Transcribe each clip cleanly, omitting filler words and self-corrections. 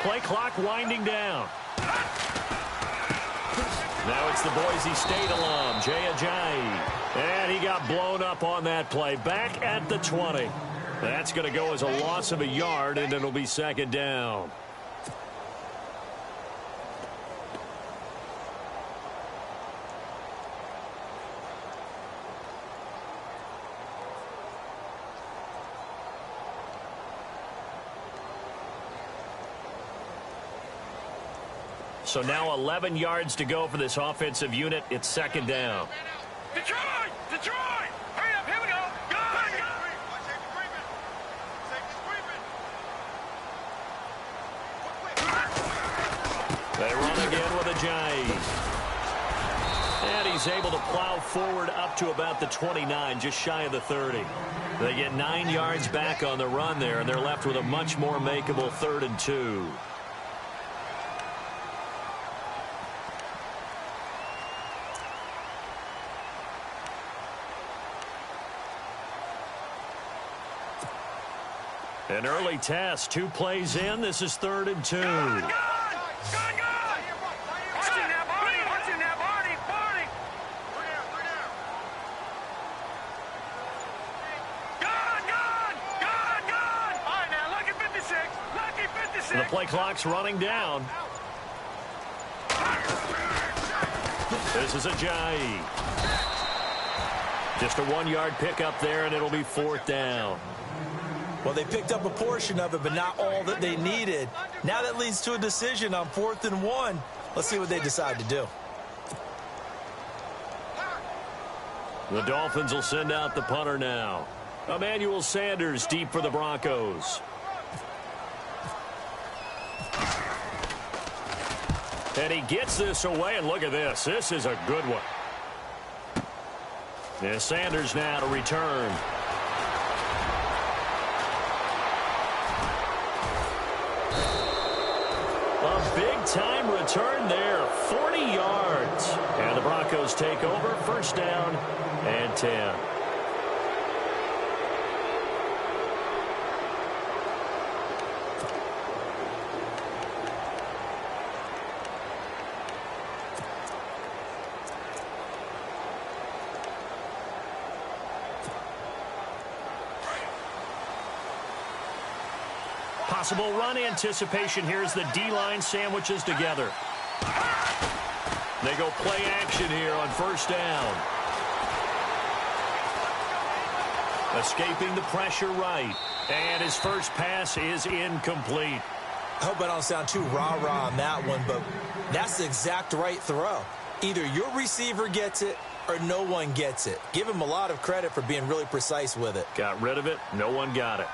Play clock winding down. Now it's the Boise State alum, Jay Ajayi. And he got blown up on that play. Back at the 20. That's going to go as a loss of a yard, and it'll be second down. So now 11 yards to go for this offensive unit. It's second down. Detroit! Detroit! Hurry up, here we go! Go! They run again with Ajayi. And he's able to plow forward up to about the 29, just shy of the 30. They get 9 yards back on the run there, and they're left with a much more makeable 3rd and 2. An early test, 2 plays in. This is 3rd and 2. The play clock's running down. This is Ajayi. Just a 1-yard pickup there, and it'll be 4th down. Well, they picked up a portion of it, but not all that they needed. Now that leads to a decision on 4th and 1. Let's see what they decide to do. The Dolphins will send out the punter now. Emmanuel Sanders deep for the Broncos. And he gets this away, and look at this. This is a good one. And Sanders now to return. A big-time return there, 40 yards. And the Broncos take over, 1st down and 10. Possible run anticipation here as the D-line sandwiches together. They go play action here on 1st down. Escaping the pressure right. And his first pass is incomplete. I hope I don't sound too rah-rah on that one, but that's the exact right throw. Either your receiver gets it or no one gets it. Give him a lot of credit for being really precise with it. Got rid of it. No one got it.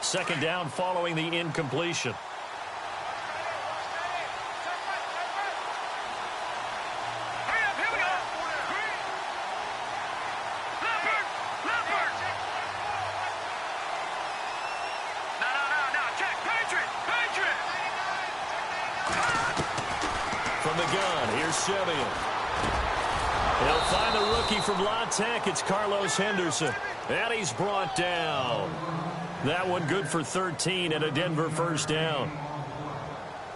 Second down following the incompletion. Hurry up, here we go! Leopard! No, check, Patriot! From the gun, here's Simeon. He'll find the rookie from La Tech. It's Carlos Henderson. And he's brought down. That one good for 13 and a Denver 1st down.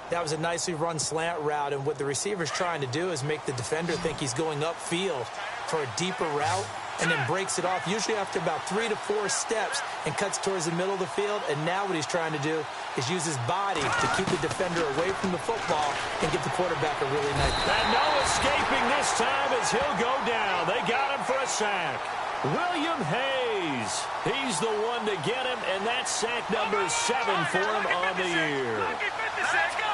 That was a nicely run slant route, and what the receiver's trying to do is make the defender think he's going upfield for a deeper route and then breaks it off, usually after about 3 to 4 steps, and cuts towards the middle of the field. And now what he's trying to do is use his body to keep the defender away from the football and get the quarterback a really nice pass. And no escaping this time as he'll go down. They got him for a sack. William Hayes, he's the one to get him, and that's sack number 7 for him on the year. Let's go!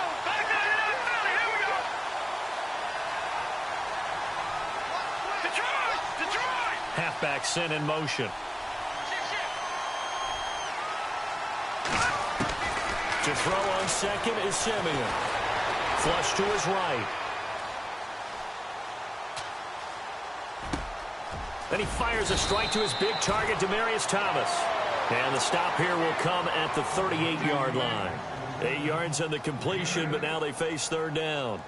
Detroit! Halfback sent in motion. To throw on second is Simeon. Flush to his right. Then he fires a strike to his big target, Demaryius Thomas. And the stop here will come at the 38-yard line. 8 yards on the completion, but now they face 3rd down.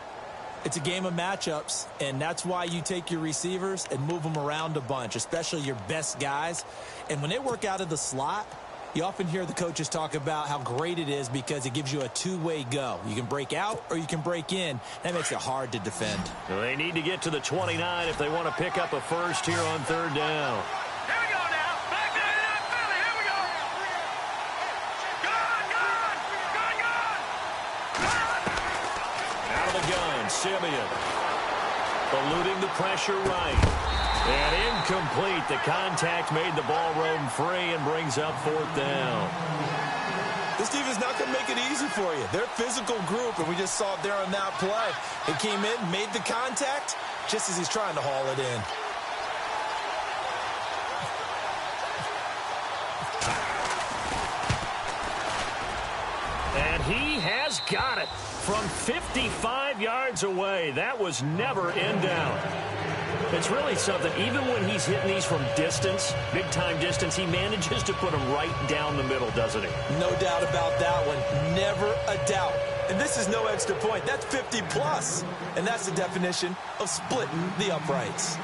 It's a game of matchups, and that's why you take your receivers and move them around a bunch, especially your best guys. And when they work out of the slot, you often hear the coaches talk about how great it is because it gives you a two-way go. You can break out or you can break in. That makes it hard to defend. They need to get to the 29 if they want to pick up a first here on third down. Here we go now. Back there in that Philly. Here we go. Gone. Out of the gun, Simeon. Eluding the pressure right. And incomplete. The contact made the ball roam free and brings up fourth down. This team is not going to make it easy for you. They're a physical group, and we just saw it there on that play. It came in, made the contact, just as he's trying to haul it in. And he has got it from 55 yards away. That was never in down. It's really something. Even when he's hitting these from distance, big-time distance, he manages to put them right down the middle, doesn't he? No doubt about that one. Never a doubt. And this is no extra point. That's 50-plus. And that's the definition of splitting the uprights.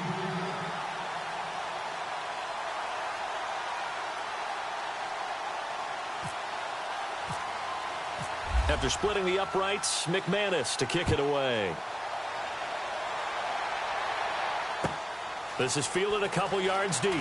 After splitting the uprights, McManus to kick it away. This is fielded a couple yards deep.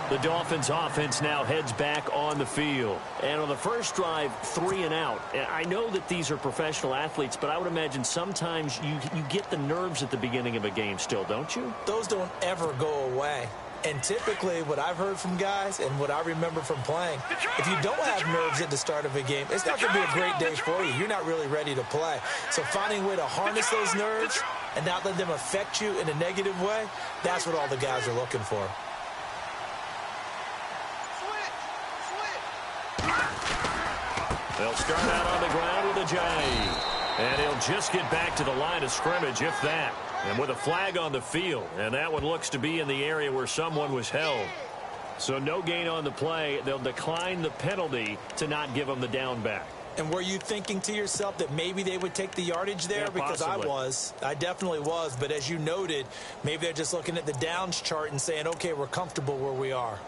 The Dolphins offense now heads back on the field. And on the first drive, 3 and out. I know that these are professional athletes, but I would imagine sometimes you get the nerves at the beginning of a game still, don't you? Those don't ever go away. And typically, what I've heard from guys and what I remember from playing, if you don't have nerves at the start of a game, it's not going to be a great day for you. You're not really ready to play. So finding a way to harness those nerves and not let them affect you in a negative way, that's what all the guys are looking for. They'll start out on the ground with a J. And he'll just get back to the line of scrimmage, if that. And with a flag on the field, and that one looks to be in the area where someone was held. So no gain on the play. They'll decline the penalty to not give them the down back. And were you thinking to yourself that maybe they would take the yardage there? Yeah, because possibly. I definitely was. But as you noted, maybe they're just looking at the downs chart and saying, okay, we're comfortable where we are.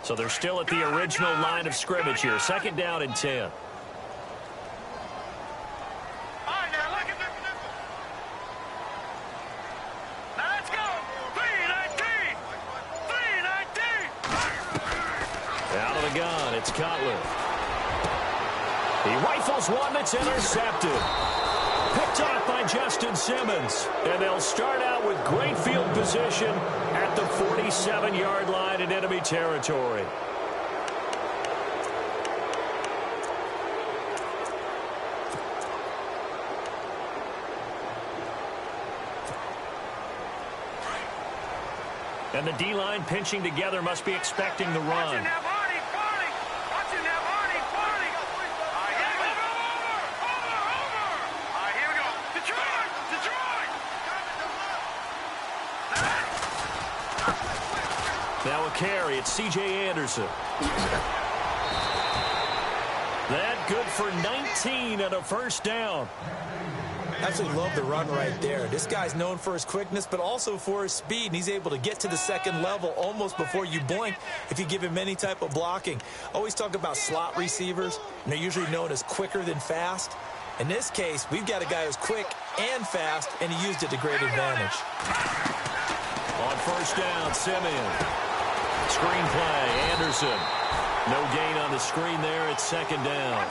So they're still at the original line of scrimmage here. Second down and 10. All right, now look at this. Now let's go. 3-19. 3-19. Out of the gun, it's Cutler. He rifles one that's intercepted. Picked off by Justin Simmons. And they'll start out with great field position at the 47-yard line in enemy territory. And the D-line pinching together must be expecting the run. Now a carry, it's C.J. Anderson. That good for 19 and a first down. Absolutely love the run right there. This guy's known for his quickness, but also for his speed, and he's able to get to the second level almost before you blink if you give him any type of blocking. Always talk about slot receivers, and they're usually known as quicker than fast. In this case, we've got a guy who's quick and fast, and he used it to great advantage. On first down, Simeon. Screen play, Anderson. No gain on the screen there. It's second down.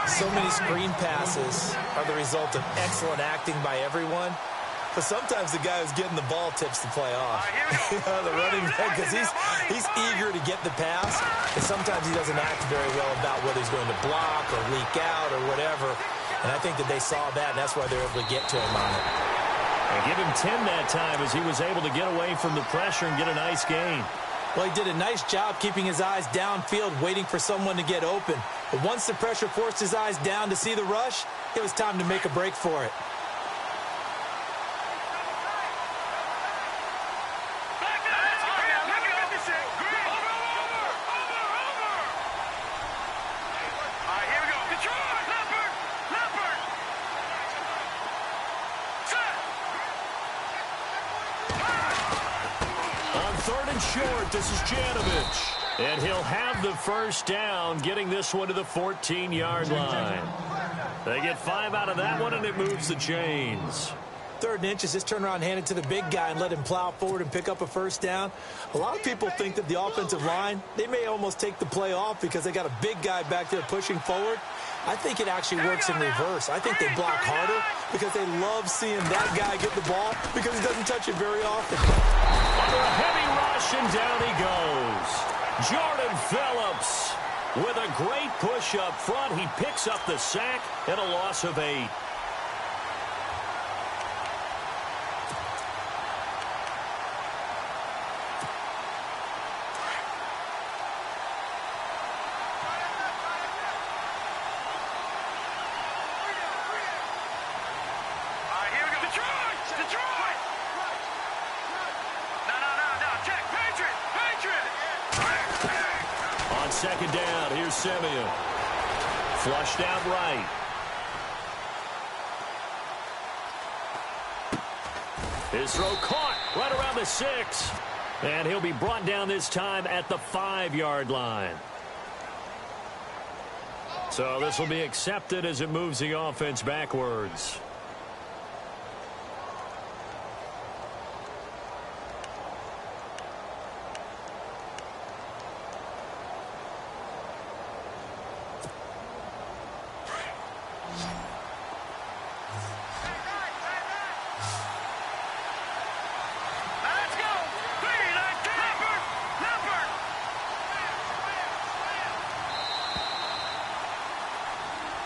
So many screen passes are the result of excellent acting by everyone. But sometimes the guy who's getting the ball tips the play off. The running back, because he's eager to get the pass. And sometimes he doesn't act very well about whether he's going to block or leak out or whatever. And I think that they saw that, and that's why they're able to get to him on it. And give him 10 that time as he was able to get away from the pressure and get a nice gain. Well, he did a nice job keeping his eyes downfield, waiting for someone to get open. But once the pressure forced his eyes down to see the rush, it was time to make a break for it. short. This is Janovich. And he'll have the first down, getting this one to the 14-yard line. They get 5 out of that one, and it moves the chains. 3rd and inches, just turn around and hand it to the big guy and let him plow forward and pick up a first down. A lot of people think that the offensive line, they may almost take the play off because they got a big guy back there pushing forward. I think it actually works in reverse. I think they block harder because they love seeing that guy get the ball because he doesn't touch it very often. Under a heavy rush, and down he goes. Jordan Phillips with a great push up front. He picks up the sack and a loss of 8. Second down, here's Simeon. Flushed out right. His throw caught right around the 6. And he'll be brought down this time at the 5-yard line. So this will be accepted as it moves the offense backwards.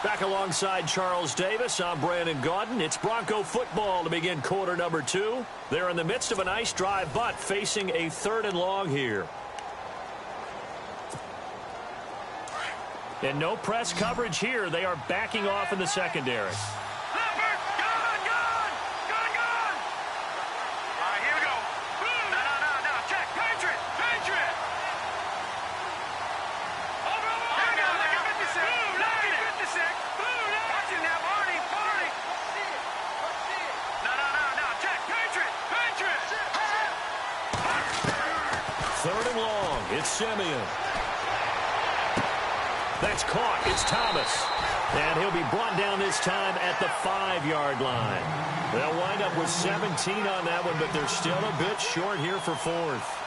Back alongside Charles Davis, I'm Brandon Gaudin. It's Bronco football to begin quarter number 2. They're in the midst of a nice drive, but facing a 3rd and long here. And no press coverage here. They are backing off in the secondary. Simeon. That's caught. It's Thomas. And he'll be brought down this time at the 5-yard line. They'll wind up with 17 on that one, but they're still a bit short here for 4th.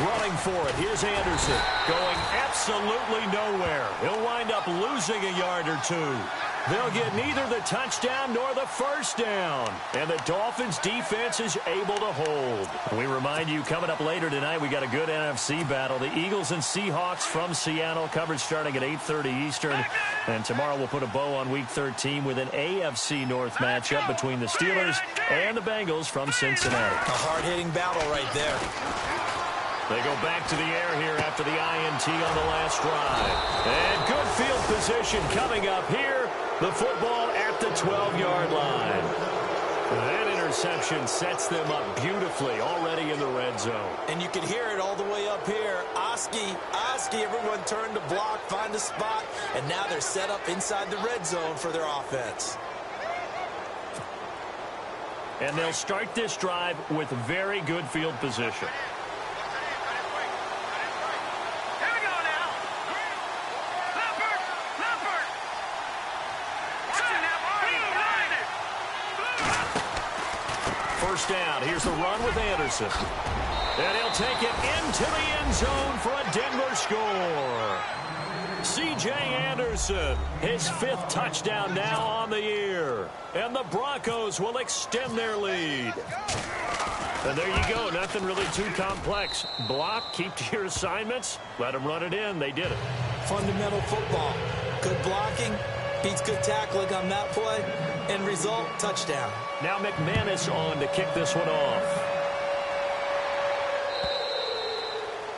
Running for it. Here's Anderson going absolutely nowhere. He'll wind up losing a yard or 2. They'll get neither the touchdown nor the first down. And the Dolphins defense is able to hold. We remind you, coming up later tonight, we got a good NFC battle. The Eagles and Seahawks from Seattle, coverage starting at 8:30 Eastern. And tomorrow we'll put a bow on Week 13 with an AFC North matchup between the Steelers and the Bengals from Cincinnati. A hard-hitting battle right there. They go back to the air here after the INT on the last drive. And good field position coming up here. The football at the 12-yard line. That interception sets them up beautifully already in the red zone. And you can hear it all the way up here. Oski, everyone turned to block, find a spot, and now they're set up inside the red zone for their offense. And they'll start this drive with very good field position. First down. Here's the run with Anderson. And he'll take it into the end zone for a Denver score. C.J. Anderson, his 5th touchdown now on the year. And the Broncos will extend their lead. And there you go. Nothing really too complex. Block, keep to your assignments, let them run it in. They did it. Fundamental football. Good blocking, beats good tackling on that play. End result, touchdown. Now McManus on to kick this one off.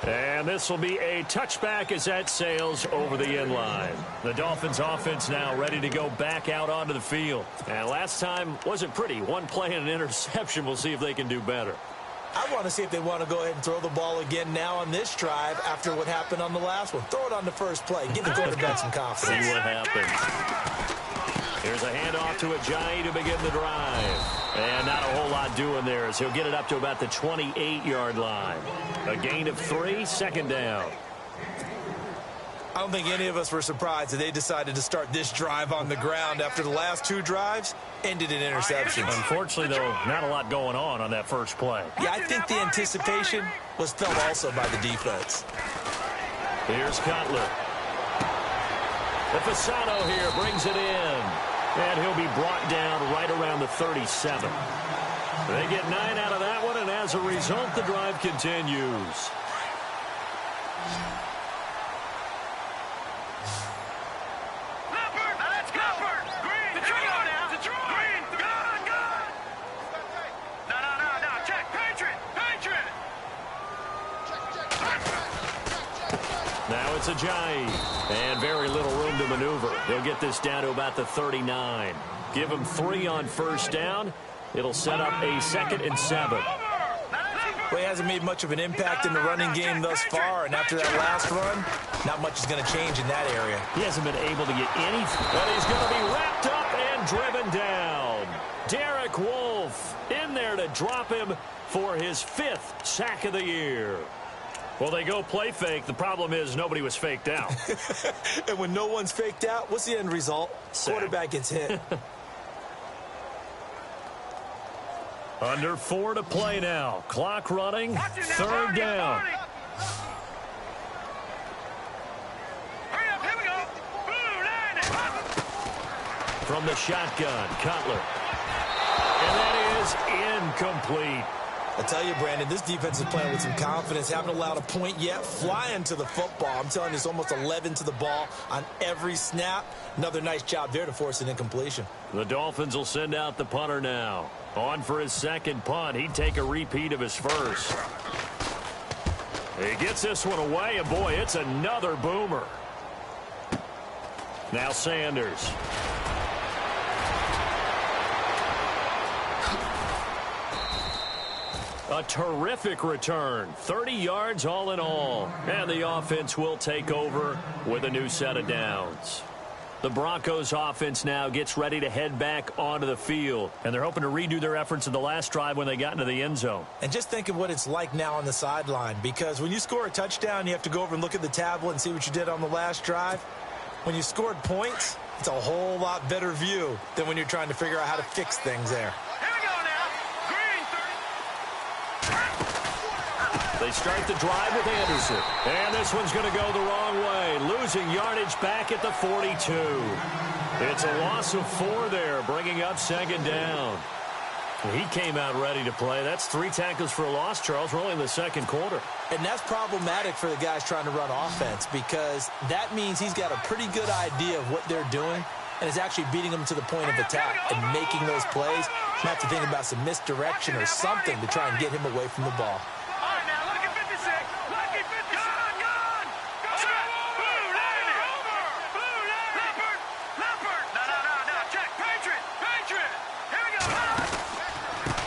And this will be a touchback as that sails over the end line. The Dolphins offense now ready to go back out onto the field. And last time wasn't pretty. One play and an interception. We'll see if they can do better. I want to see if they want to go ahead and throw the ball again now on this drive after what happened on the last one. Throw it on the first play. Give the quarterback some confidence. See what happens. Here's a handoff to Ajayi to begin the drive. And not a whole lot doing there as he'll get it up to about the 28-yard line. A gain of 3, second down. I don't think any of us were surprised that they decided to start this drive on the ground after the last 2 drives ended in interceptions. Unfortunately, though, not a lot going on that first play. Yeah, I think the anticipation was felt also by the defense. Here's Cutler. The Fasano here brings it in. And he'll be brought down right around the 37. They get 9 out of that one, and as a result, the drive continues. Now it's Ajayi, and very little room to maneuver. He'll get this down to about the 39. Give him 3 on first down. It'll set up a 2nd and 7. Well, he hasn't made much of an impact in the running game thus far, and after that last run, not much is going to change in that area. He hasn't been able to get anything, but he's going to be wrapped up and driven down. Derek Wolfe in there to drop him for his 5th sack of the year. Well, they go play fake. The problem is nobody was faked out. And when no one's faked out, what's the end result? Sack. Quarterback gets hit. Under 4 to play now. Clock running. 3rd down. Hurry up, here we go. Blue line. From the shotgun, Cutler. And that is incomplete. I tell you, Brandon, this defense is playing with some confidence. Haven't allowed a point yet. Flying to the football. I'm telling you, it's almost 11 to the ball on every snap. Another nice job there to force an incompletion. The Dolphins will send out the punter now. On for his 2nd punt. He'd take a repeat of his first. He gets this one away, and boy, it's another boomer. Now Sanders. A terrific return. 30 yards all in all. And the offense will take over with a new set of downs. The Broncos offense now gets ready to head back onto the field. And they're hoping to redo their efforts in the last drive when they got into the end zone. And just think of what it's like now on the sideline. Because when you score a touchdown, you have to go over and look at the tablet and see what you did on the last drive. When you scored points, it's a whole lot better view than when you're trying to figure out how to fix things there. They start the drive with Anderson. And this one's going to go the wrong way. Losing yardage back at the 42. It's a loss of 4 there, bringing up 2nd down. He came out ready to play. That's 3 tackles for a loss, Charles. We're only in the 2nd quarter. And that's problematic for the guys trying to run offense because that means he's got a pretty good idea of what they're doing and is actually beating them to the point of attack and making those plays. You have to think about some misdirection or something to try and get him away from the ball.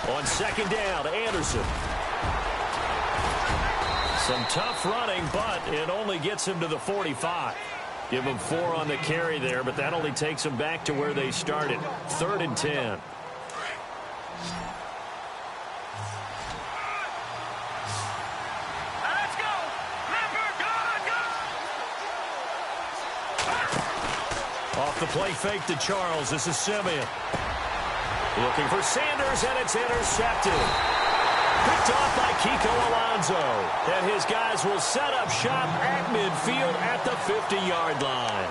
On 2nd down, Anderson. Some tough running, but it only gets him to the 45. Give him 4 on the carry there, but that only takes them back to where they started. 3rd and 10. Let's go. Off the play fake to Charles. This is Simeon. Looking for Sanders, and it's intercepted. Picked off by Kiko Alonso. And his guys will set up shop at midfield at the 50-yard line.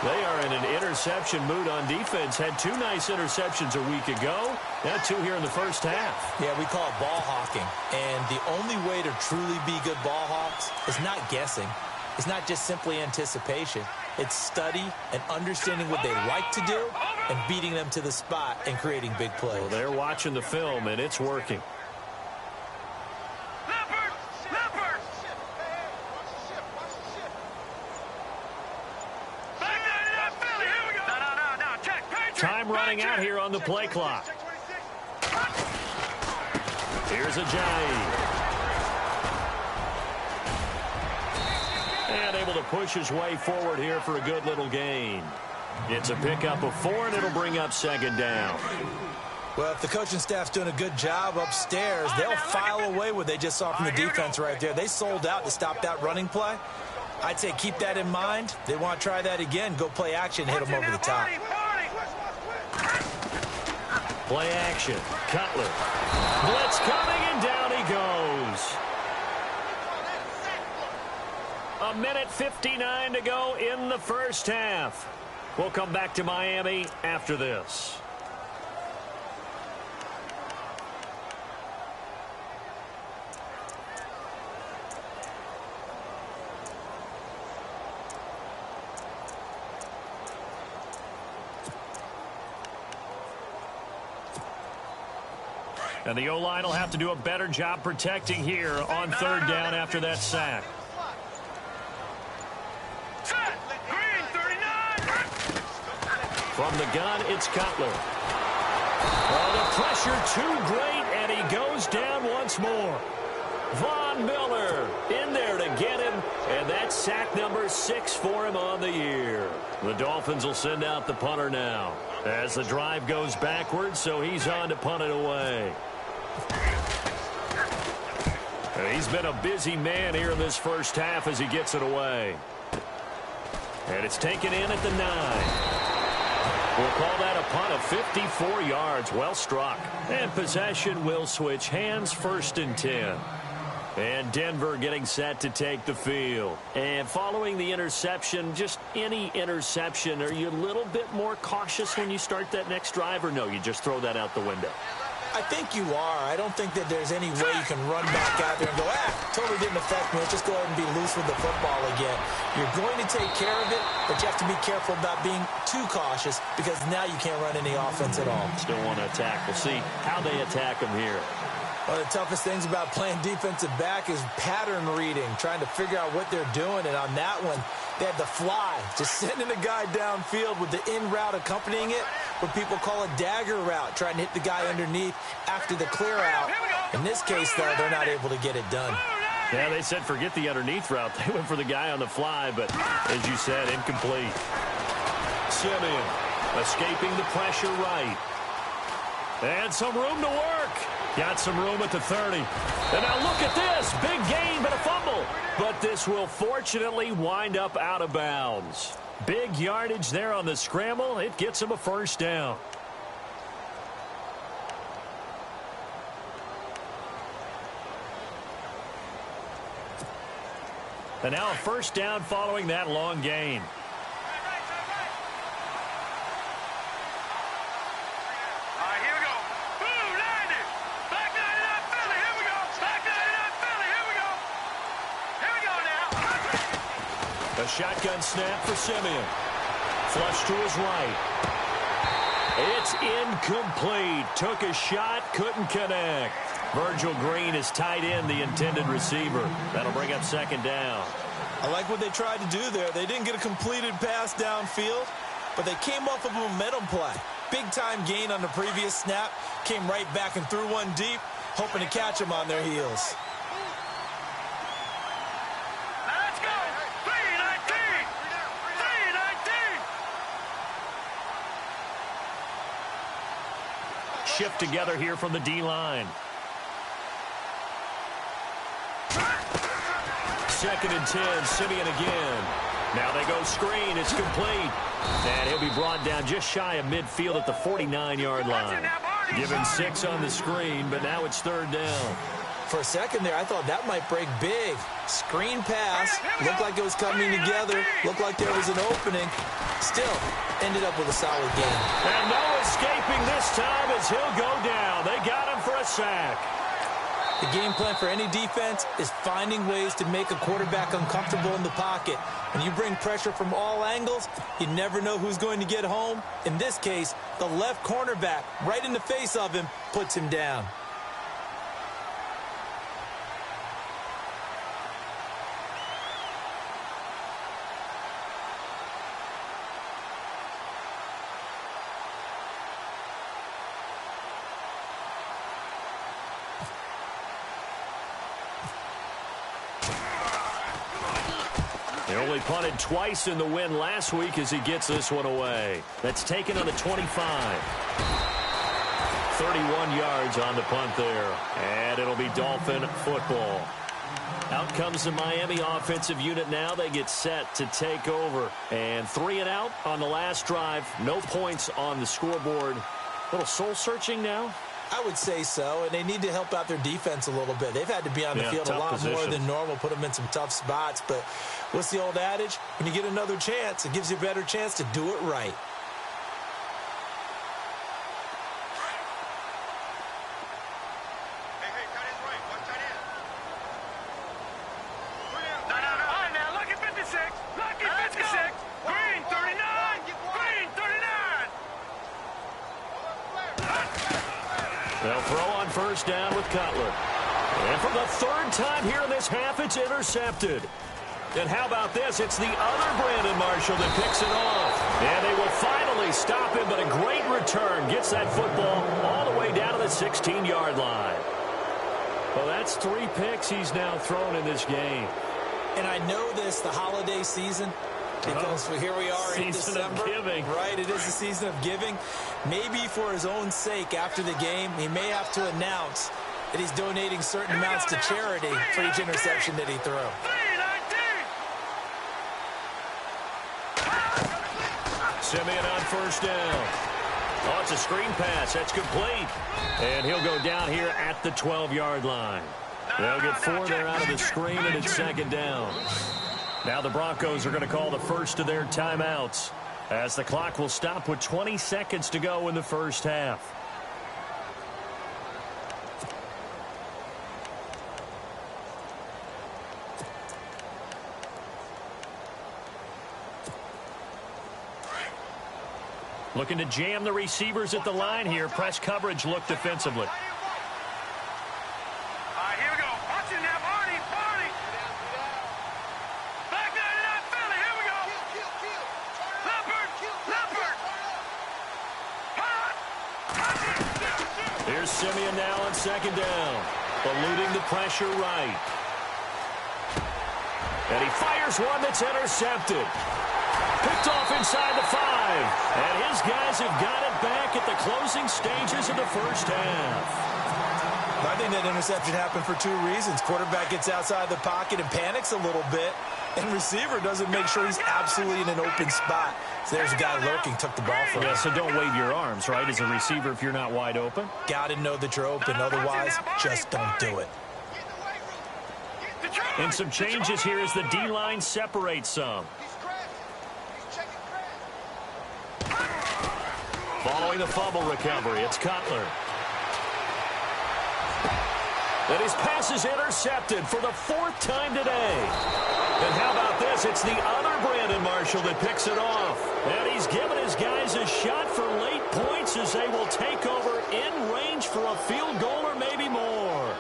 They are in an interception mood on defense. Had 2 nice interceptions a week ago. Now 2 here in the first half. Yeah, we call it ball hawking. And the only way to truly be good ball hawks is not guessing. It's not just simply anticipation. It's study and understanding what they like to do and beating them to the spot and creating big plays. Well, they're watching the film, and it's working. running out here on the play clock. Here's Ajayi. And able to push his way forward here for a good little gain. It's a pickup of 4, and it'll bring up second down. Well, if the coaching staff's doing a good job upstairs, they'll file away what they just saw from the defense right there. They sold out to stop that running play. I'd say keep that in mind. They want to try that again. Go play action, hit them over the top. Play action. Cutler. Blitz coming, and down he goes. 1:59 to go in the first half. We'll come back to Miami after this. And the O-line will have to do a better job protecting here on third down after that sack. From the gun, it's Cutler. Oh, the pressure too great, and he goes down once more. Von Miller in there to get him, and that's sack number 6 for him on the year. The Dolphins will send out the punter now as the drive goes backwards, so he's on to punt it away. And he's been a busy man here in this first half as he gets it away. And it's taken in at the 9. We'll call that a punt of 54 yards. Well struck. And possession will switch hands, 1st and 10. And Denver getting set to take the field. And following the interception, just any interception, are you a little bit more cautious when you start that next drive, or no, you just throw that out the window? I think you are. I don't think that there's any way you can run back out there and go, totally didn't affect me. Let's just go ahead and be loose with the football again. You're going to take care of it, but you have to be careful about being too cautious because now you can't run any offense at all. Still want to attack. We'll see how they attack them here. One of the toughest things about playing defensive back is pattern reading, trying to figure out what they're doing. And on that one, they had the fly, just sending a guy downfield with the in route accompanying it, what people call a dagger route, trying to hit the guy underneath after the clear out. In this case, though, they're not able to get it done. Yeah, they said forget the underneath route. They went for the guy on the fly, but as you said, incomplete. Simeon escaping the pressure right. And some room to work. Got some room at the 30. And now look at this. Big gain, but a fumble. But this will fortunately wind up out of bounds. Big yardage there on the scramble. It gets him a first down. And now a first down following that long gain. A shotgun snap for Simeon. Flush to his right. It's incomplete. Took a shot, couldn't connect. Virgil Green is tight end, the intended receiver. That'll bring up second down. I like what they tried to do there. They didn't get a completed pass downfield, but they came off of a momentum play. Big-time gain on the previous snap. Came right back and threw one deep, hoping to catch them on their heels. Shift together here from the D-line. 2nd and 10, Simeon again. Now they go screen, it's complete. And he'll be brought down just shy of midfield at the 49-yard line. Given 6 on the screen, but now it's 3rd down. For a second there, I thought that might break big. Screen pass, looked like it was coming together, looked like there was an opening. Still, ended up with a solid game. And no escaping this time as he'll go down. They got him for a sack. The game plan for any defense is finding ways to make a quarterback uncomfortable in the pocket. When you bring pressure from all angles, you never know who's going to get home. In this case, the left cornerback, right in the face of him, puts him down. They only punted twice in the win last week as he gets this one away. That's taken on the 25. 31 yards on the punt there. And it'll be Dolphin football. Out comes the Miami offensive unit now. They get set to take over. And 3 and out on the last drive. No points on the scoreboard. A little soul-searching now? I would say so, and they need to help out their defense a little bit. They've had to be on the field a lot more than normal, put them in some tough spots. But what's the old adage? When you get another chance, it gives you a better chance to do it right. They'll throw on first down with Cutler. And for the third time here in this half, it's intercepted. And how about this? It's the other Brandon Marshall that picks it off. And they will finally stop him, but a great return gets that football all the way down to the 16-yard line. Well, that's 3 picks he's now thrown in this game. And I know this, the holiday season, because here we are in December. Season of giving. Right, it is the season of giving. Maybe for his own sake after the game, he may have to announce that he's donating certain amounts to charity for each interception that he threw. Simeon on first down. Oh, it's a screen pass. That's complete. And he'll go down here at the 12-yard line. They'll get 4 there out of the screen, and it's second down. Now the Broncos are going to call the first of their timeouts as the clock will stop with 20 seconds to go in the first half. Looking to jam the receivers at the line here. Press coverage look defensively. Here's Simeon now on second down. Eluding the pressure right. And he fires one that's intercepted. Picked off inside the 5. And his guys have got it back at the closing stages of the first half. I think that interception happened for 2 reasons. Quarterback gets outside the pocket and panics a little bit. And receiver doesn't make sure he's absolutely in an open spot. So there's a guy lurking, took the ball from him. Yeah, so don't wave your arms, right, as a receiver if you're not wide open. Got to know that you're open. Otherwise, just don't do it. And some changes here as the D-line separates some. Following the fumble recovery, it's Cutler. And his pass is intercepted for the 4th time today. And how about this? It's the other Brandon Marshall that picks it off. And he's given his guys a shot for late points as they will take over in range for a field goal or maybe more.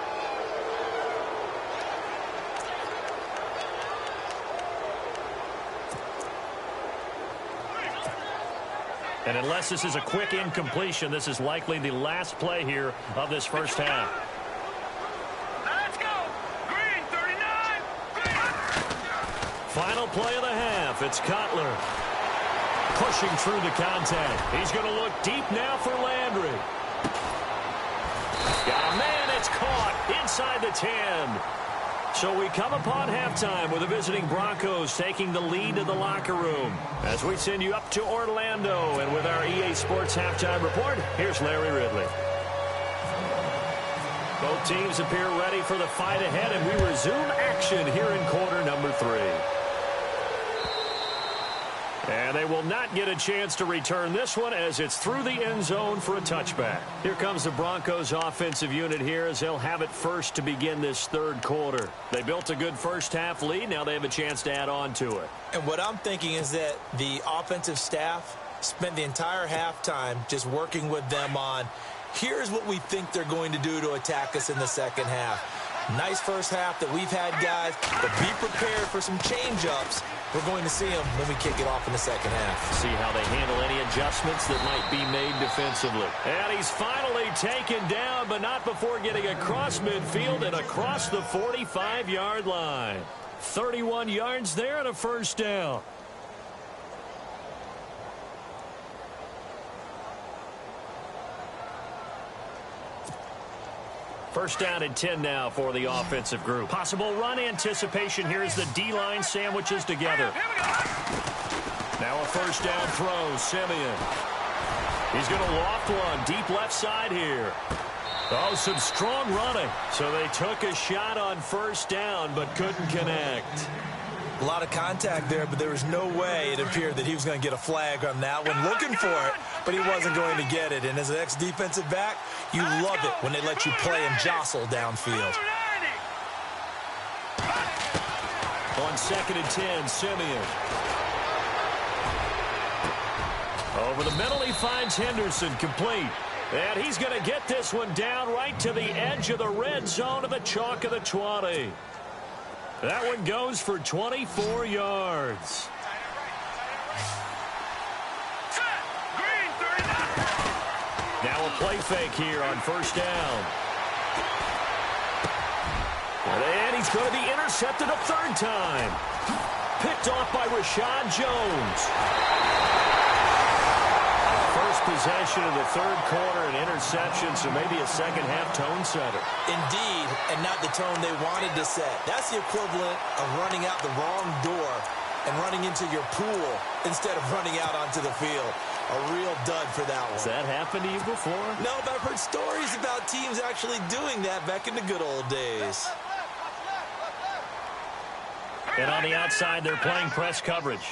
And unless this is a quick incompletion, this is likely the last play here of this first half. Let's go. Green, 39. Final play of the half. It's Cutler. Pushing through the contact. He's going to look deep now for Landry. Got a man. It's caught inside the 10. So we come upon halftime with the visiting Broncos taking the lead in the locker room. As we send you up to Orlando, and with our EA Sports Halftime Report, here's Larry Ridley. Both teams appear ready for the fight ahead, and we resume action here in quarter number 3. And they will not get a chance to return this one as it's through the end zone for a touchback. Here comes the Broncos offensive unit here as they'll have it first to begin this third quarter. They built a good first half lead. Now they have a chance to add on to it. And what I'm thinking is that the offensive staff spent the entire halftime just working with them on, here's what we think they're going to do to attack us in the second half. Nice first half that we've had, guys, but be prepared for some change-ups. We're going to see them when we kick it off in the second half. See how they handle any adjustments that might be made defensively. And he's finally taken down, but not before getting across midfield and across the 45-yard line. 31 yards there and a first down. First down and 10 now for the offensive group. Possible run anticipation. Here's the D-line sandwiches together. Now a first down throw. Simeon. He's going to loft one deep left side here. Oh, some strong running. So they took a shot on first down but couldn't connect. A lot of contact there, but there was no way it appeared that he was going to get a flag on that one. Looking for it, but he wasn't going to get it. And as an ex-defensive back, you love it when they let you play and jostle downfield. On 2nd and 10, Simeon. Over the middle, he finds Henderson, complete. And he's going to get this one down right to the edge of the red zone of the chalk of the 20. That one goes for 24 yards. Now a play fake here on first down. And he's going to be intercepted a third time. Picked off by Rashad Jones. First possession of the third quarter, an interception, so maybe a second-half tone setter. Indeed, and not the tone they wanted to set. That's the equivalent of running out the wrong door and running into your pool instead of running out onto the field. A real dud for that one. Has that happened to you before? No, but I've heard stories about teams actually doing that back in the good old days. And on the outside, they're playing press coverage.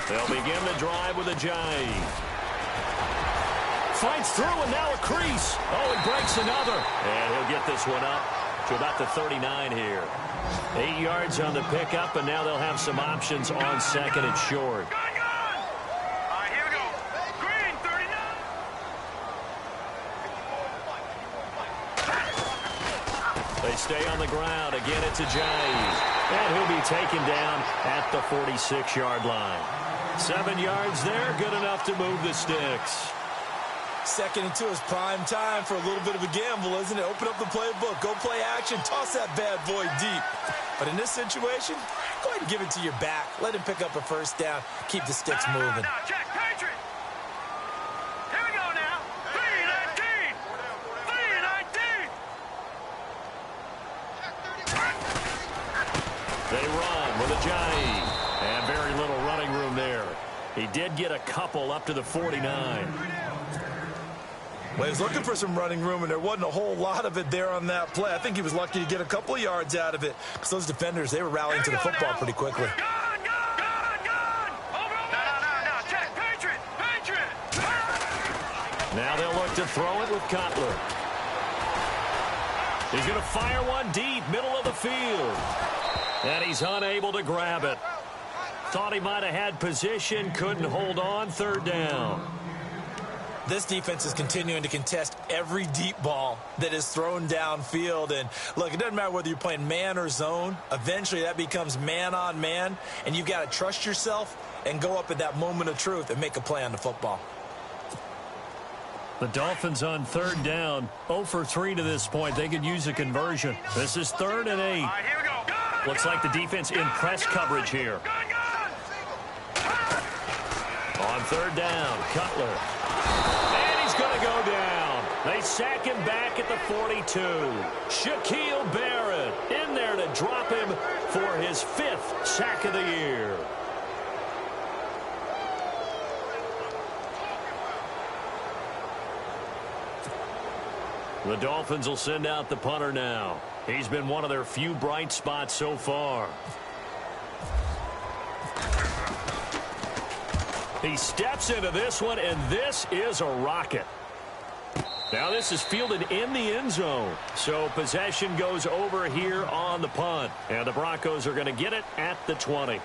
They'll begin the drive with a jive. Fights through and now a crease. Oh, he breaks another. And he'll get this one up to about the 39 here. 8 yards on the pickup, and now they'll have some options on second and short. All right, here we go. Green, 39. They stay on the ground. Again, it's a jive. And he'll be taken down at the 46-yard line. 7 yards there, good enough to move the sticks. 2nd and 2 is prime time for a little bit of a gamble, isn't it? Open up the playbook, go play action, toss that bad boy deep. But in this situation, go ahead and give it to your back. Let him pick up a first down, keep the sticks moving. Now, check, Patriot. Here we go now. 3-19. 3-19. They run with a jive. And very little running room there. He did get a couple up to the 49. Well, he was looking for some running room, and there wasn't a whole lot of it there on that play. I think he was lucky to get a couple of yards out of it because those defenders, they were rallying to the football pretty quickly. Gone. No. Check, Patriot. Now they'll look to throw it with Cutler. He's going to fire one deep, middle of the field. And he's unable to grab it. Thought he might have had position, couldn't hold on, third down. This defense is continuing to contest every deep ball that is thrown downfield. And, look, it doesn't matter whether you're playing man or zone. Eventually, that becomes man-on-man, and you've got to trust yourself and go up at that moment of truth and make a play on the football. The Dolphins on third down, 0 for 3 to this point. They could use a conversion. This is 3rd and 8. All right, here we go. Looks like the defense in press coverage here. On third down, Cutler. And he's going to go down. They sack him back at the 42. Shaquille Barrett in there to drop him for his 5th sack of the year. The Dolphins will send out the punter now. He's been one of their few bright spots so far. He steps into this one, and this is a rocket. Now this is fielded in the end zone. So possession goes over here on the punt. And the Broncos are going to get it at the 20.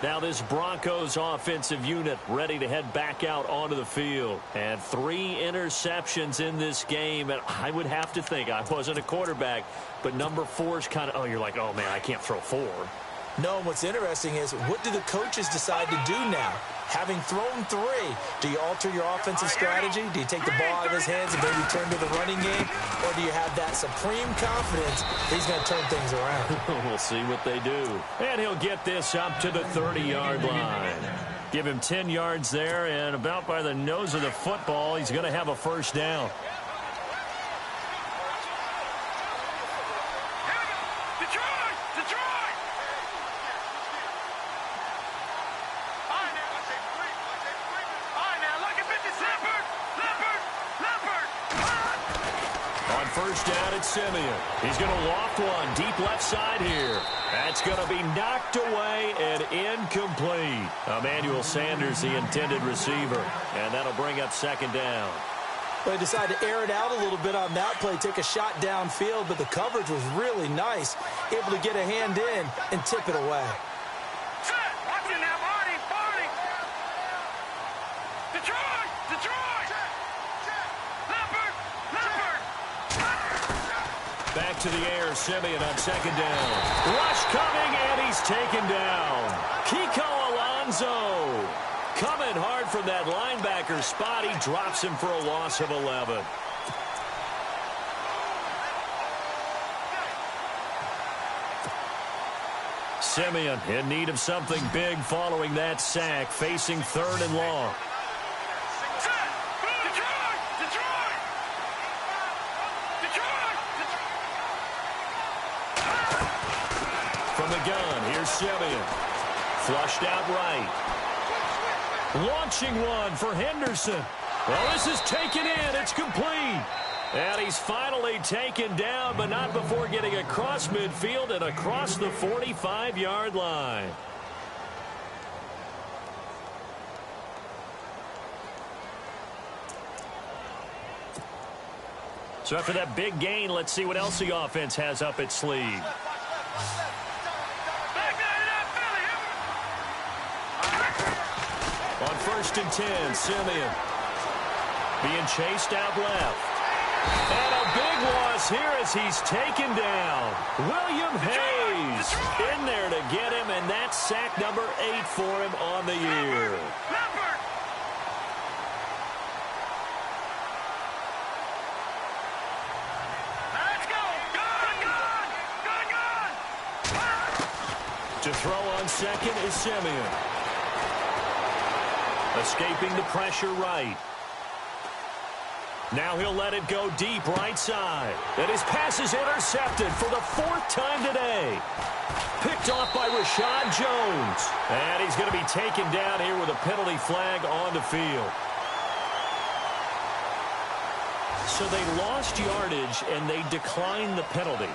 Now this Broncos offensive unit ready to head back out onto the field. And 3 interceptions in this game. And I would have to think, I wasn't a quarterback, but number 4 is kind of, oh, you're like, oh, man, I can't throw 4. No, what's interesting is, what do the coaches decide to do now? Having thrown 3, do you alter your offensive strategy? Do you take the ball out of his hands and maybe turn to the running game? Or do you have that supreme confidence that he's going to turn things around? We'll see what they do. And he'll get this up to the 30-yard line. Give him 10 yards there, and about by the nose of the football, he's going to have a first down. First down at Simeon. He's going to loft one deep left side here. That's going to be knocked away and incomplete. Emmanuel Sanders, the intended receiver. And that'll bring up second down. Well, they decided to air it out a little bit on that play, take a shot downfield, but the coverage was really nice. Able to get a hand in and tip it away. Back to the air, Simeon on second down. Rush coming, and he's taken down. Kiko Alonso coming hard from that linebacker spot. He drops him for a loss of 11. Simeon in need of something big following that sack, facing 3rd and long. From the gun, here's Simeon. Flushed out right. Launching one for Henderson. Well, this is taken in. It's complete. And he's finally taken down, but not before getting across midfield and across the 45-yard line. So after that big gain, let's see what else the offense has up its sleeve. On 1st and 10, Simeon being chased out left. And a big loss here as he's taken down. William Hayes in there to get him, and that's sack number 8 for him on the year. To throw on second is Simeon. Escaping the pressure right. Now he'll let it go deep right side. And his pass is intercepted for the 4th time today. Picked off by Rashad Jones. And he's going to be taken down here with a penalty flag on the field. So they lost yardage and they declined the penalty.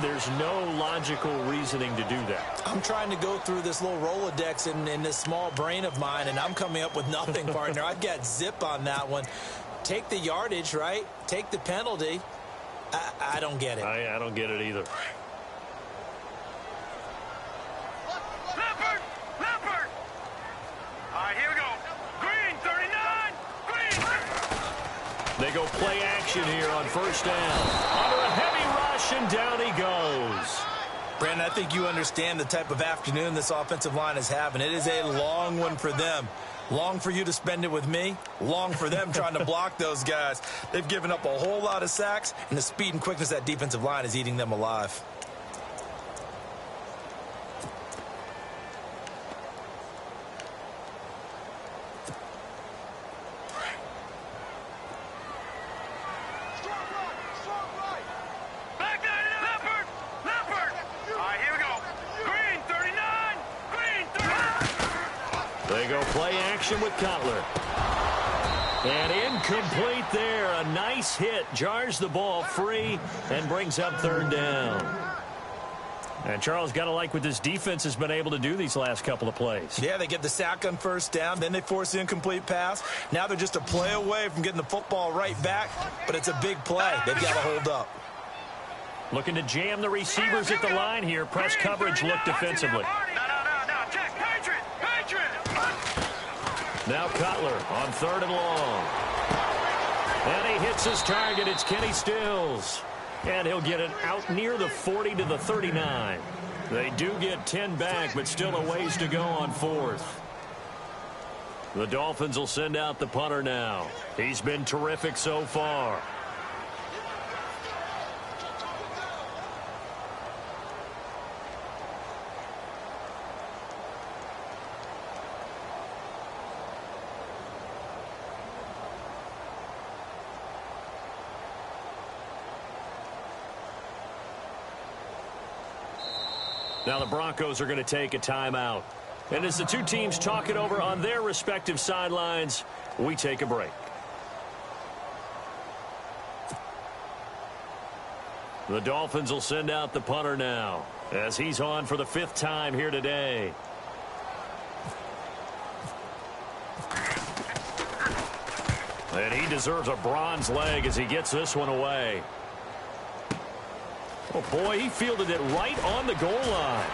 There's no logical reasoning to do that. I'm trying to go through this little Rolodex in this small brain of mine, and I'm coming up with nothing, partner. I've got zip on that one. Take the yardage, right? Take the penalty. I don't get it. I don't get it either. Leopard! All right, here we go. Green, 39. Green. They go play action here on 1st down. Under a heavy rush, and down he goes. Brandon, I think you understand the type of afternoon this offensive line is having. It is a long one for them. Long for you to spend it with me. Long for them trying to block those guys. They've given up a whole lot of sacks, and the speed and quickness of that defensive line is eating them alive. They go play action with Cutler. And incomplete there. A nice hit. Jars the ball free and brings up 3rd down. And Charles, got to like what this defense has been able to do these last couple of plays. Yeah, they get the sack on 1st down. Then they force the incomplete pass. Now they're just a play away from getting the football right back. But it's a big play. They've got to hold up. Looking to jam the receivers at the line here. Press coverage look defensively. Now Cutler on 3rd and long. And he hits his target. It's Kenny Stills. And he'll get it out near the 40 to the 39. They do get 10 back, but still a ways to go on 4th. The Dolphins will send out the punter now. He's been terrific so far. Now the Broncos are going to take a timeout. And as the two teams talk it over on their respective sidelines, we take a break. The Dolphins will send out the punter now as he's on for the 5th time here today. And he deserves a bronze leg as he gets this one away. Oh, boy, he fielded it right on the goal line.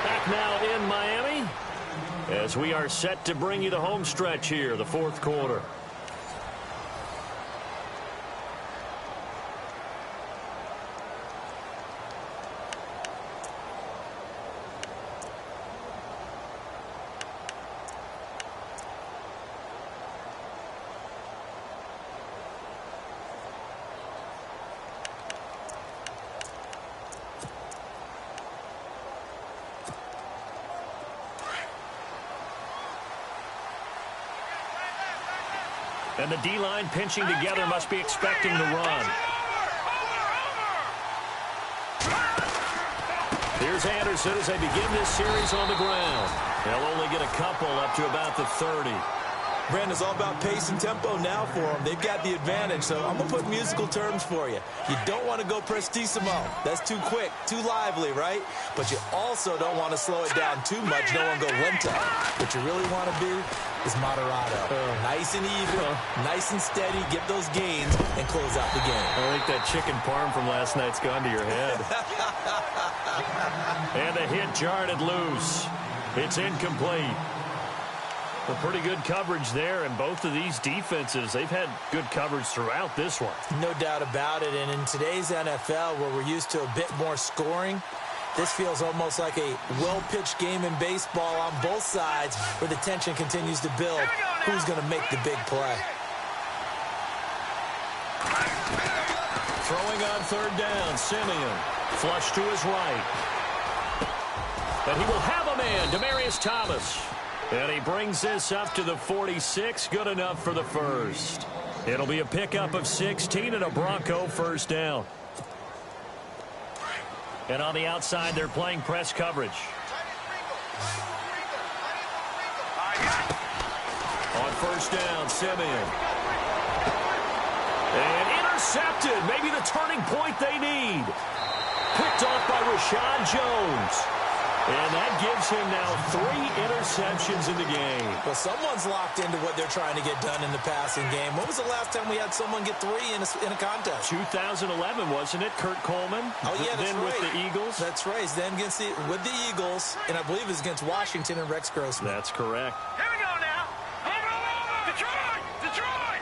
Back now in Miami as we are set to bring you the home stretch here, the 4th quarter. And the D-line pinching together must be expecting the run. Here's Anderson as they begin this series on the ground. They'll only get a couple up to about the 30. Brandon, it's all about pace and tempo now for them. They've got the advantage, so I'm going to put musical terms for you. You don't want to go prestissimo. That's too quick, too lively, right? But you also don't want to slow it down too much. Don't want to go lento. What you really want to be is moderato. Nice and even, nice and steady. Get those gains and close out the game. I think that chicken parm from last night's gone to your head. And the hit jarred it loose. It's incomplete. Well, pretty good coverage there, and both of these defenses, they've had good coverage throughout this one. No doubt about it, and in today's NFL, where we're used to a bit more scoring, this feels almost like a well-pitched game in baseball on both sides where the tension continues to build. Who's going to make the big play? Throwing on 3rd down, Simeon. Flush to his right. And he will have a man, Demaryius Thomas. And he brings this up to the 46. Good enough for the 1st. It'll be a pickup of 16 and a Bronco 1st down. And on the outside, they're playing press coverage. On 1st down, Simeon. And intercepted. Maybe the turning point they need. Picked off by Rashad Jones. And that gives him now 3 interceptions in the game. Well, someone's locked into what they're trying to get done in the passing game. When was the last time we had someone get 3 in a contest? 2011, wasn't it? Kurt Coleman. Oh, yeah, that's then right. with the Eagles. That's right. Then with the Eagles, and I believe it was against Washington and Rex Grossman. That's correct. Here we go now. Over. Detroit. Detroit.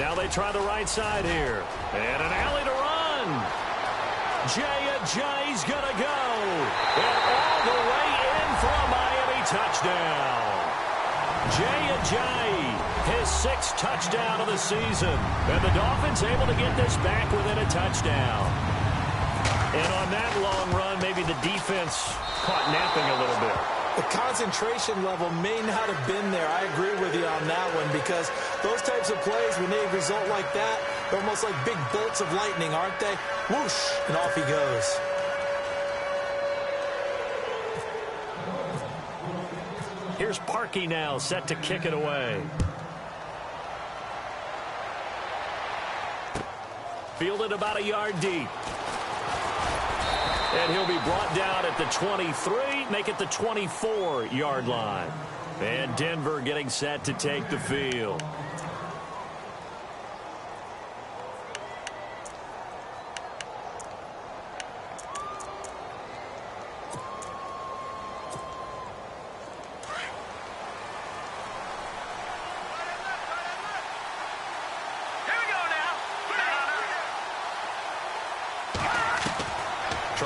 Now they try the right side here. And an alley to run. Jay's going to go. And all the way in for a Miami touchdown. Jay, his 6th touchdown of the season. And the Dolphins able to get this back within a touchdown. And on that long run, maybe the defense caught napping a little bit. The concentration level may not have been there. I agree with you on that one, because those types of plays, when they result like that, they're almost like big bolts of lightning, aren't they? Whoosh, and off he goes. Here's Parkey now, set to kick it away. Fielded about a yard deep. And he'll be brought down at the 23, make it the 24-yard line. And Denver getting set to take the field.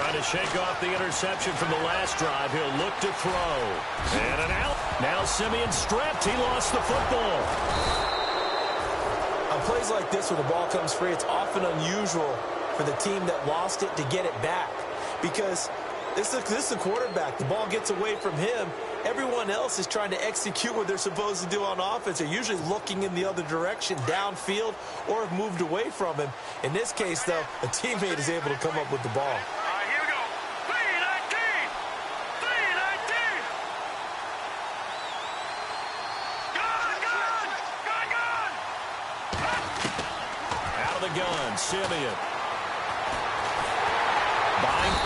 Trying to shake off the interception from the last drive. He'll look to throw. And an out. Now Simeon stripped. He lost the football. On plays like this where the ball comes free, it's often unusual for the team that lost it to get it back. Because this is a quarterback. The ball gets away from him. Everyone else is trying to execute what they're supposed to do on offense. They're usually looking in the other direction, downfield, or have moved away from him. In this case, though, a teammate is able to come up with the ball. Here we go. 319. 319. Gun. Out of the gun, Simeon.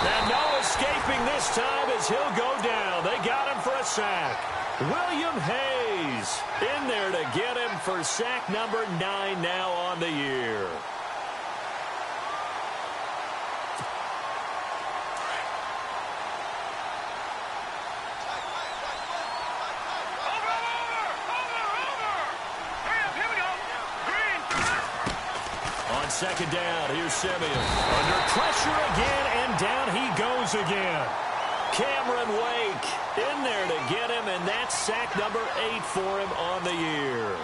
And no escaping this time as he'll go down. They got him for a sack. William Hayes in there to get him for sack number 9 now on the year. On second down, here's Simeon. Under pressure again, and down he goes again. Cameron Wake in there to get him, and that's sack number 8 for him on the year.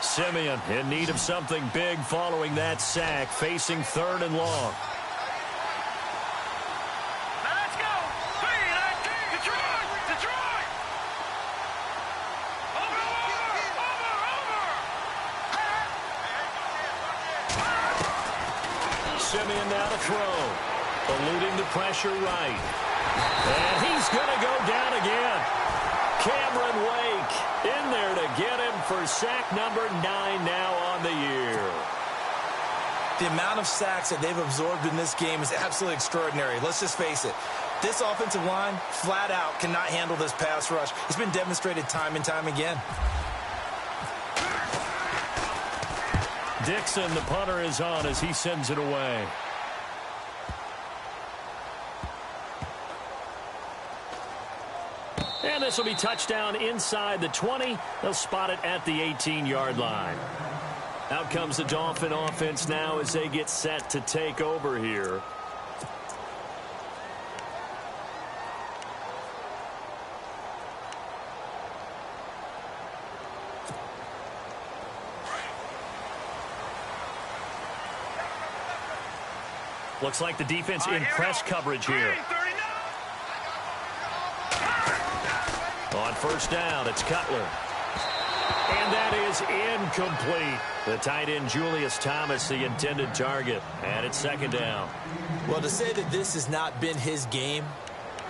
Simeon in need of something big following that sack, facing 3rd and long. Simeon now to throw. Eluding the pressure right. And he's going to go down again. Cameron Wake in there to get him for sack number 9 now on the year. The amount of sacks that they've absorbed in this game is absolutely extraordinary. Let's just face it. This offensive line, flat out, cannot handle this pass rush. It's been demonstrated time and time again. Dixon, the punter, is on as he sends it away. And this will be touchdown inside the 20. They'll spot it at the 18-yard line. Out comes the Dolphin offense now as they get set to take over here. Looks like the defense in press coverage here. On first down, it's Cutler. And that is incomplete. The tight end, Julius Thomas, the intended target. And it's second down. Well, to say that this has not been his game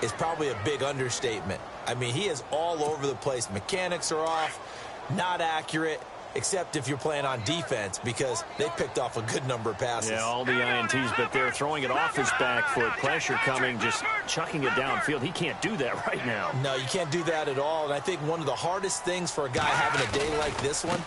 is probably a big understatement. I mean, he is all over the place. Mechanics are off, not accurate, except if you're playing on defense, because they picked off a good number of passes. Yeah, all the INTs, but they're throwing it off his back foot. Pressure coming, just chucking it downfield. He can't do that right now. No, you can't do that at all. And I think one of the hardest things for a guy having a day like this one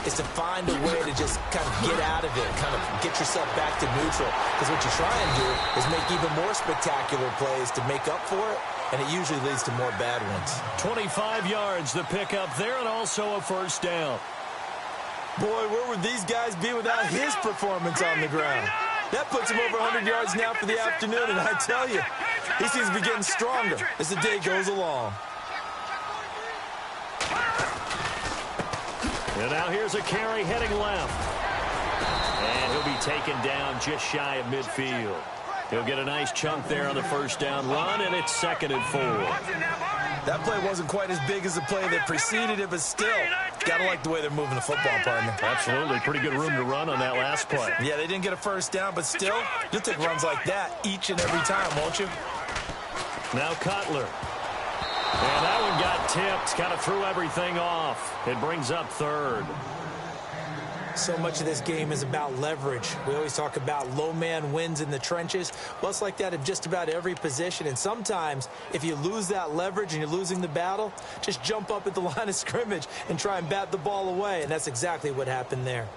is to find a way to just kind of get out of it, kind of get yourself back to neutral. Because what you try and do is make even more spectacular plays to make up for it, and it usually leads to more bad ones. 25 yards the pickup there, and also a first down. Boy, where would these guys be without his performance on the ground? That puts him over 100 yards now for the afternoon, and I tell you, he seems to be getting stronger as the day goes along. And now here's a carry heading left. And he'll be taken down just shy of midfield. He'll get a nice chunk there on the first down run, and it's 2nd and 4. That play wasn't quite as big as the play that preceded it, but still, gotta like the way they're moving the football, partner. Absolutely. Pretty good room to run on that last play. Yeah, they didn't get a first down, but still, you'll take runs like that each and every time, won't you? Now Cutler. And that one got tipped, kind of threw everything off. It brings up 3rd. So much of this game is about leverage. We always talk about low man wins in the trenches. Well, it's like that in just about every position. And sometimes, if you lose that leverage and you're losing the battle, just jump up at the line of scrimmage and try and bat the ball away. And that's exactly what happened there.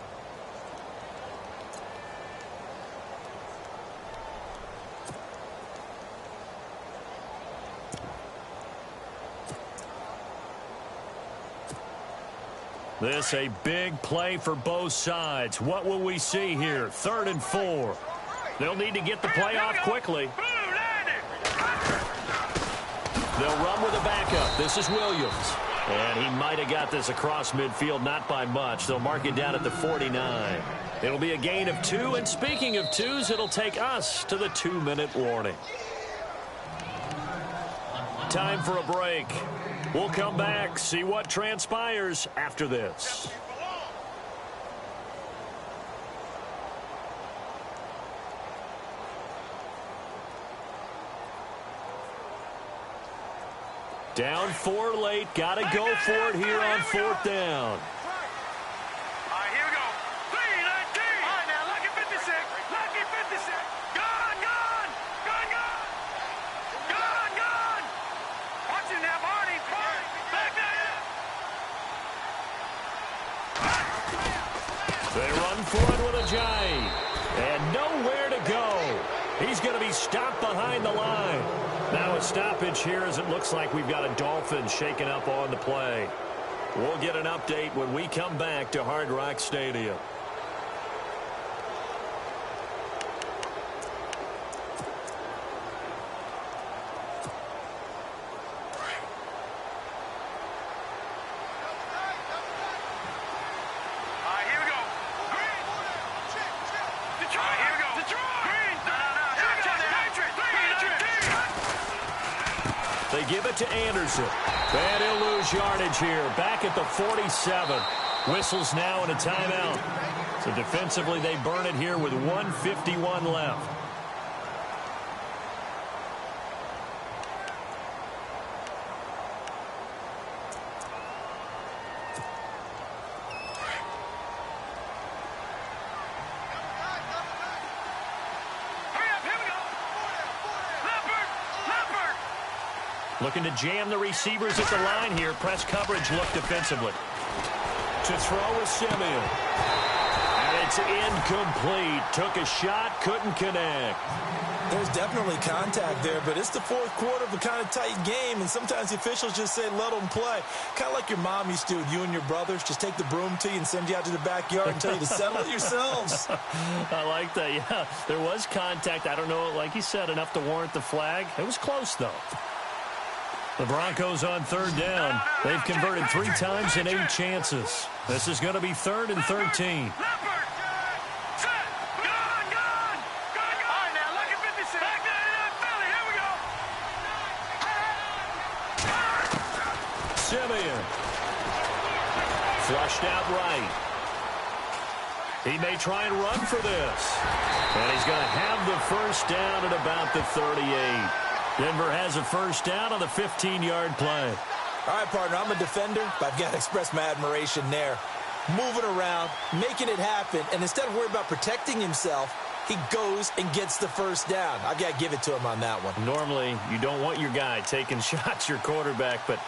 This a big play for both sides. What will we see here? 3rd and 4. They'll need to get the play off quickly. They'll run with a backup. This is Williams. And he might have got this across midfield, not by much. They'll mark it down at the 49. It'll be a gain of 2. And speaking of 2s, it'll take us to the 2-minute warning. Time for a break. We'll come back, see what transpires after this. Down 4 late. Got to go for it here on 4th down. All right, here we go. 3-19. All right, now, lucky 56. Lucky 56. Gone, gone. Gone, gone. Gone, gone. Watch it now, Barney. Barney. Back there. They run for it with a jive. And nowhere to go. He's going to be stopped behind the line. Now a stoppage here as it looks like we've got a Dolphin shaken up on the play. We'll get an update when we come back to Hard Rock Stadium. They give it to Anderson. And he'll lose yardage here. Back at the 47. Whistles now and a timeout. So defensively, they burn it here with 1:51 left. Looking to jam the receivers at the line here. Press coverage look defensively. To throw with Simeon. And it's incomplete. Took a shot, couldn't connect. There's definitely contact there, but it's the 4th quarter of a kind of tight game, and sometimes the officials just say let them play. Kind of like your mom used to, you and your brothers, just take the broom to you and send you out to the backyard and tell you to settle it yourselves. I like that, yeah. There was contact. I don't know, like you said, enough to warrant the flag. It was close, though. The Broncos on 3rd down. They've converted 3 times in 8 chances. This is going to be 3rd and 13. Simeon. Flushed out right. He may try and run for this. And he's going to have the first down at about the 38. Denver has a first down on the 15-yard play. All right, partner, I'm a defender, but I've got to express my admiration there. Moving around, making it happen, and instead of worrying about protecting himself, he goes and gets the first down. I've got to give it to him on that one. Normally, you don't want your guy taking shots, your quarterback, but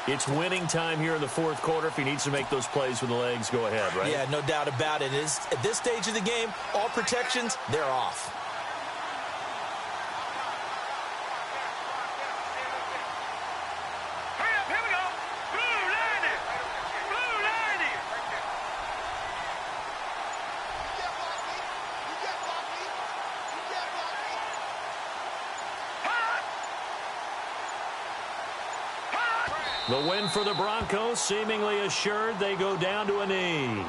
it's winning time here in the 4th quarter. If he needs to make those plays with the legs, go ahead, right? Yeah, no doubt about it. At this stage of the game, all protections, they're off. The win for the Broncos seemingly assured. They go down to a knee.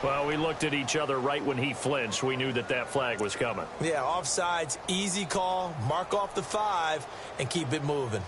Well, we looked at each other right when he flinched. We knew that that flag was coming. Yeah, offsides, easy call, mark off the 5, and keep it moving.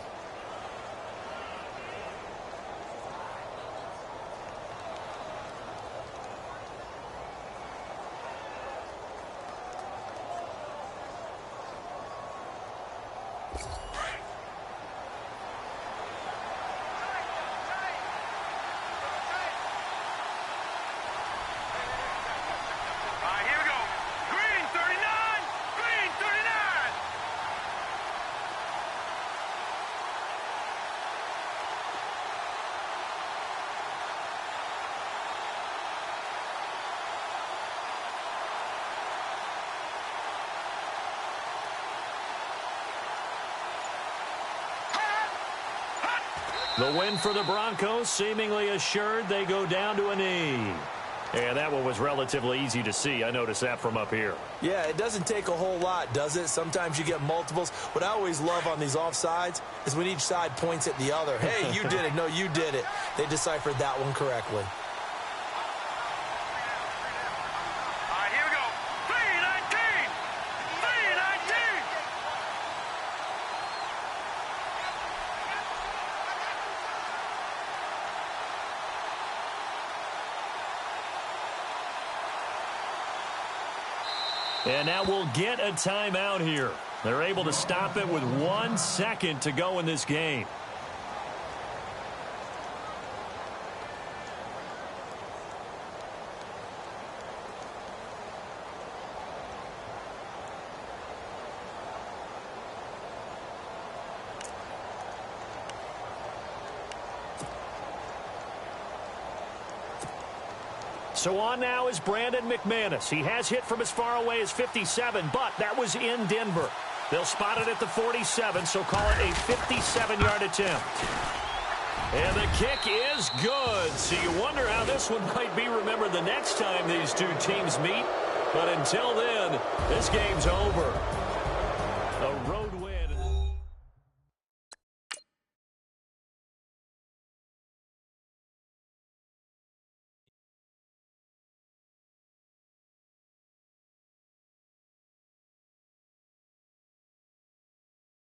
The win for the Broncos seemingly assured. They go down to a knee. And that one was relatively easy to see. I noticed that from up here. Yeah, it doesn't take a whole lot, does it? Sometimes you get multiples. What I always love on these offsides is when each side points at the other. Hey, you did it. No, you did it. They deciphered that one correctly. All right, here we go. 319! 319! And now we'll get a timeout here. They're able to stop it with 1 second to go in this game. So on now is Brandon McManus. He has hit from as far away as 57, but that was in Denver. They'll spot it at the 47, so call it a 57-yard attempt. And the kick is good. So you wonder how this one might be remembered the next time these two teams meet. But until then, this game's over. A road